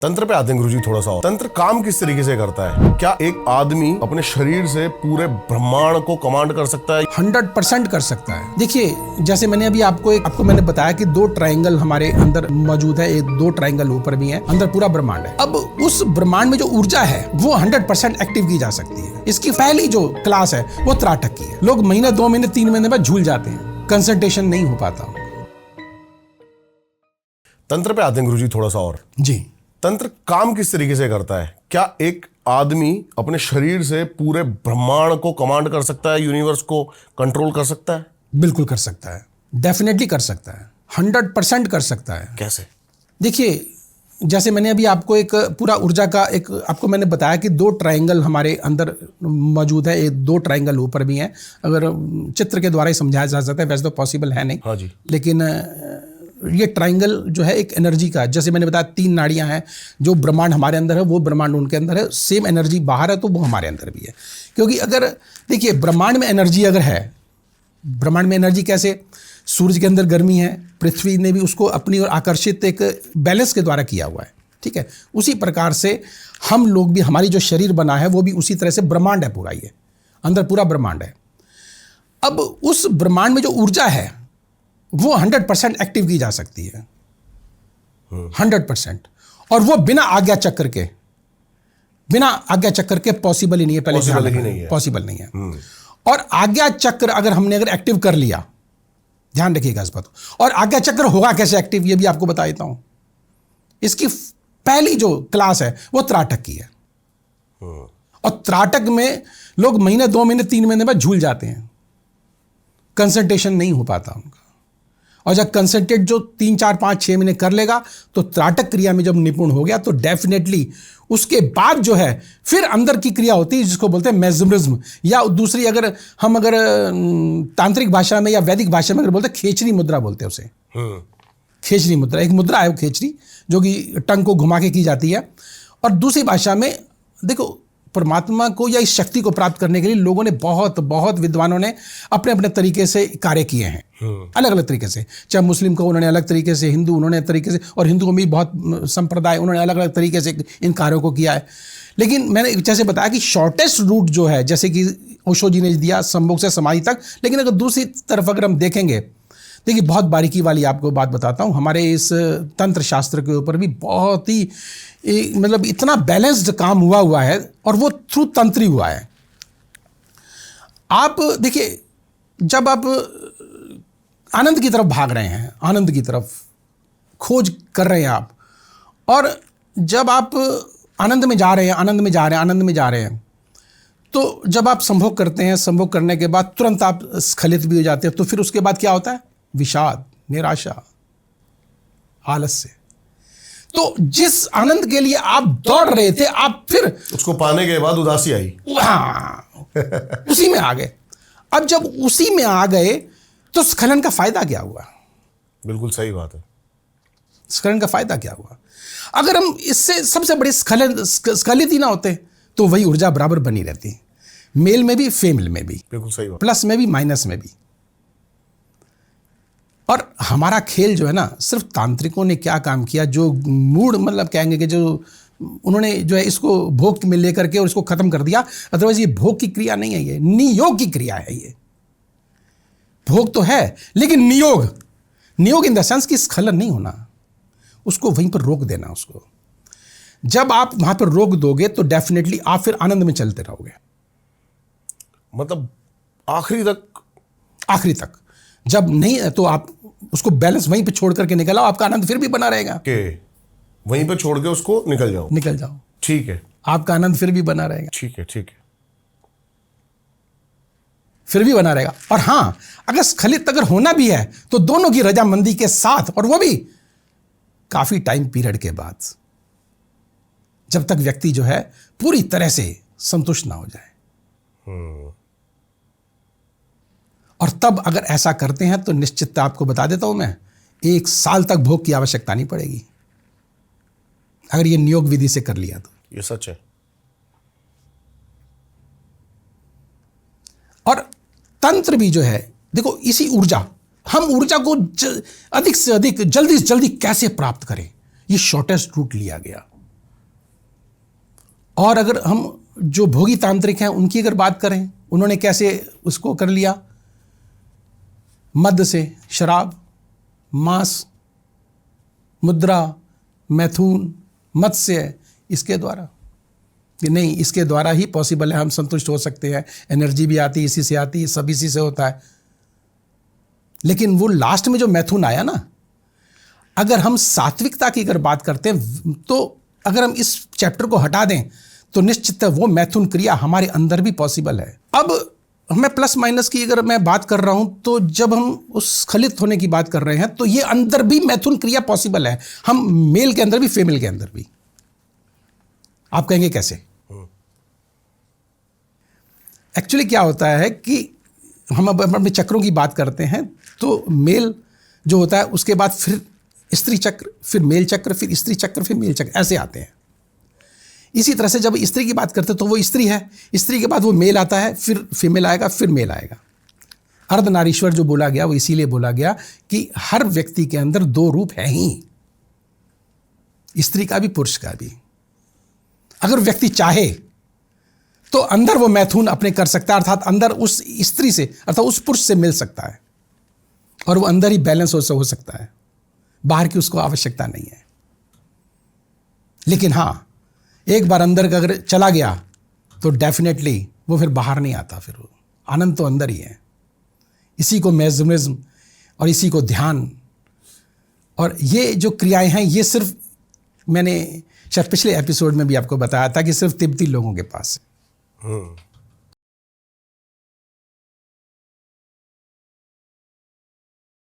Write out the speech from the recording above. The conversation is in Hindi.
तंत्र पे आते हैं गुरुजी थोड़ा सा और। तंत्र काम किस तरीके से करता है? क्या एक आदमी अपने शरीर से पूरे ब्रह्मांड को कमांड कर सकता है? 100% कर सकता है। देखिए, जैसे मैंने अभी आपको मैंने बताया कि 2 ट्रायंगल हमारे अंदर मौजूद है, 2 ट्रायंगल ऊपर भी है, अंदर पूरा ब्रह्मांड है। अब उस ब्रह्मांड में जो ऊर्जा है वो 100% एक्टिव की जा सकती है। इसकी पहली जो क्लास है वो त्राटक की है। लोग महीने 2 महीने 3 महीने बाद झूल जाते हैं, कंसंट्रेशन नहीं हो पाता। तंत्र पे आते हैं गुरुजी थोड़ा सा और। जी, तंत्र काम किस तरीके से करता है? क्या एक आदमी अपने शरीर से पूरे ब्रह्मांड को कमांड कर सकता है, यूनिवर्स को कंट्रोल कर सकता है? बिल्कुल कर सकता है, डेफिनेटली कर सकता है, 100% कर सकता है। कैसे? देखिए, जैसे मैंने अभी आपको एक पूरा ऊर्जा का आपको मैंने बताया कि 2 ट्रायंगल हमारे अंदर मौजूद है, 2 ट्रायंगल ऊपर भी हैं। अगर चित्र के द्वारा ही समझाया जा सकता है, वैसे तो पॉसिबल है नहीं। हाँ जी। लेकिन ये ट्रायंगल जो है एक एनर्जी का, जैसे मैंने बताया 3 नाड़ियां हैं। जो ब्रह्मांड हमारे अंदर है वो ब्रह्मांड उनके अंदर है, सेम एनर्जी बाहर है तो वो हमारे अंदर भी है। क्योंकि अगर देखिए, ब्रह्मांड में एनर्जी अगर है, ब्रह्मांड में एनर्जी कैसे? सूरज के अंदर गर्मी है, पृथ्वी ने भी उसको अपनी ओर आकर्षित एक बैलेंस के द्वारा किया हुआ है, ठीक है। उसी प्रकार से हम लोग भी, हमारी जो शरीर बना है वो भी उसी तरह से ब्रह्मांड है पूरा, ये अंदर पूरा ब्रह्मांड है। अब उस ब्रह्मांड में जो ऊर्जा है वो 100% एक्टिव की जा सकती है, 100%। और वो बिना आज्ञा चक्र के पॉसिबल ही नहीं है। पहले पॉसिबल नहीं है। और आज्ञा चक्र अगर एक्टिव कर लिया, ध्यान रखिएगा इस बात को। और आज्ञा चक्र होगा कैसे एक्टिव, ये भी आपको बता देता हूं। इसकी पहली जो क्लास है वो त्राटक की है। और त्राटक में लोग महीने 2 महीने 3 महीने बाद झूल जाते हैं, कंसंट्रेशन नहीं हो पाता उनका। और जब कंसंट्रेट जो 3, 4, 5, 6 महीने कर लेगा तो त्राटक क्रिया में जब निपुण हो गया तो डेफिनेटली उसके बाद जो है फिर अंदर की क्रिया होती है जिसको बोलते हैं मेजमरिज्म, या दूसरी अगर तांत्रिक भाषा में या वैदिक भाषा में अगर बोलते हैं खेचरी मुद्रा बोलते हैं उसे। खेचरी मुद्रा एक मुद्रा है, वो खेचरी, जो कि टंग को घुमा के की जाती है। और दूसरी भाषा में देखो, परमात्मा को या इस शक्ति को प्राप्त करने के लिए लोगों ने बहुत विद्वानों ने अपने अपने तरीके से कार्य किए हैं, अलग अलग तरीके से। चाहे मुस्लिम को उन्होंने अलग तरीके से, हिंदू उन्होंने तरीके से, और हिंदू को भी बहुत संप्रदाय उन्होंने अलग अलग तरीके से इन कार्यों को किया है। लेकिन मैंने जैसे बताया कि शॉर्टेस्ट रूट जो है, जैसे कि ओशो जी ने दिया संभोग से समाधि तक। लेकिन अगर दूसरी तरफ अगर हम देखेंगे, देखिए बहुत बारीकी वाली आपको बात बताता हूँ। हमारे इस तंत्र शास्त्र के ऊपर भी बहुत ही मतलब इतना बैलेंस्ड काम हुआ है, और वो थ्रू तंत्र ही हुआ है। आप देखिए, जब आप आनंद की तरफ भाग रहे हैं, आनंद की तरफ खोज कर रहे हैं आप, और जब आप आनंद में जा रहे हैं, तो जब आप संभोग करते हैं, संभोग करने के बाद तुरंत आप स्खलित भी हो जाते हैं। तो फिर उसके बाद क्या होता है? विषाद, निराशा, आलस्य। तो जिस आनंद के लिए आप दौड़ रहे थे, आप फिर उसको पाने के बाद उदासी आई। उसी में आ गए। अब जब उसी में आ गए तो स्खलन का फायदा क्या हुआ? बिल्कुल सही बात है। स्खलन का फायदा क्या हुआ? अगर हम इससे सबसे बड़े स्खलित ही ना होते तो वही ऊर्जा बराबर बनी रहती, मेल में भी फीमेल में भी, बिल्कुल सही बात, प्लस में भी माइनस में भी। और हमारा खेल जो है ना, सिर्फ तांत्रिकों ने क्या काम किया, जो मूड मतलब कहेंगे कि जो उन्होंने जो है इसको भोग में लेकर के और इसको खत्म कर दिया। अदरवाइज ये भोग की क्रिया नहीं है, ये नियोग की क्रिया है। ये भोग तो है, लेकिन नियोग इन द सेंस कि स्खलन नहीं होना, उसको वहीं पर रोक देना। उसको जब आप वहां पर रोक दोगे तो डेफिनेटली आप फिर आनंद में चलते रहोगे, मतलब आखिरी तक। जब नहीं है तो आप उसको बैलेंस वहीं पे छोड़ करके निकल आओ, आपका आनंद फिर भी बना रहेगा। वहीं पे छोड़ के उसको निकल जाओ। ठीक है, आपका आनंद फिर भी बना रहेगा। ठीक है, फिर भी बना रहेगा। और हाँ, अगर स्खलित अगर होना भी है तो दोनों की रजामंदी के साथ, और वो भी काफी टाइम पीरियड के बाद, जब तक व्यक्ति जो है पूरी तरह से संतुष्ट ना हो जाए। और तब अगर ऐसा करते हैं तो निश्चित आपको बता देता हूं मैं, 1 साल तक भोग की आवश्यकता नहीं पड़ेगी, अगर ये नियोग विधि से कर लिया तो। ये सच है। और तंत्र भी जो है, देखो इसी ऊर्जा, हम ऊर्जा को अधिक से अधिक जल्दी से जल्दी कैसे प्राप्त करें, ये शॉर्टेस्ट रूट लिया गया। और अगर हम जो भोगी तांत्रिक हैं उनकी अगर बात करें, उन्होंने कैसे उसको कर लिया, मद्य से, शराब, मांस, मुद्रा, मैथुन, मत्स्य, इसके द्वारा कि नहीं, इसके द्वारा ही पॉसिबल है, हम संतुष्ट हो सकते हैं, एनर्जी भी आती है इसी से, आती है, सब इसी से होता है। लेकिन वो लास्ट में जो मैथुन आया ना, अगर हम सात्विकता की अगर बात करते हैं तो अगर हम इस चैप्टर को हटा दें तो निश्चित वो मैथुन क्रिया हमारे अंदर भी पॉसिबल है। अब मैं प्लस माइनस की अगर मैं बात कर रहा हूं तो जब हम उस स्खलित होने की बात कर रहे हैं तो ये अंदर भी मैथुन क्रिया पॉसिबल है, हम मेल के अंदर भी, फीमेल के अंदर भी। आप कहेंगे कैसे? एक्चुअली क्या होता है कि हम अब अपने चक्रों की बात करते हैं तो मेल जो होता है उसके बाद फिर स्त्री चक्र, फिर मेल चक्र, फिर स्त्री चक्र, फिर मेल चक्र, ऐसे आते हैं। इसी तरह से जब स्त्री की बात करते हैं तो वो स्त्री है, स्त्री के बाद वो मेल आता है, फिर फीमेल आएगा, फिर मेल आएगा। अर्धनारीश्वर जो बोला गया वो इसीलिए बोला गया कि हर व्यक्ति के अंदर दो रूप है ही, स्त्री का भी पुरुष का भी। अगर व्यक्ति चाहे तो अंदर वो मैथुन अपने कर सकता है, अर्थात अंदर उस स्त्री से अर्थात उस पुरुष से मिल सकता है और वो अंदर ही बैलेंस हो सकता है, बाहर की उसको आवश्यकता नहीं है। लेकिन हाँ, एक बार अंदर का अगर चला गया तो डेफिनेटली वो फिर बाहर नहीं आता, फिर वो आनंद तो अंदर ही है। इसी को मैग्नेटिज्म और इसी को ध्यान, और ये जो क्रियाएं हैं ये सिर्फ, मैंने शायद पिछले एपिसोड में भी आपको बताया था कि सिर्फ तिब्बती लोगों के पास है।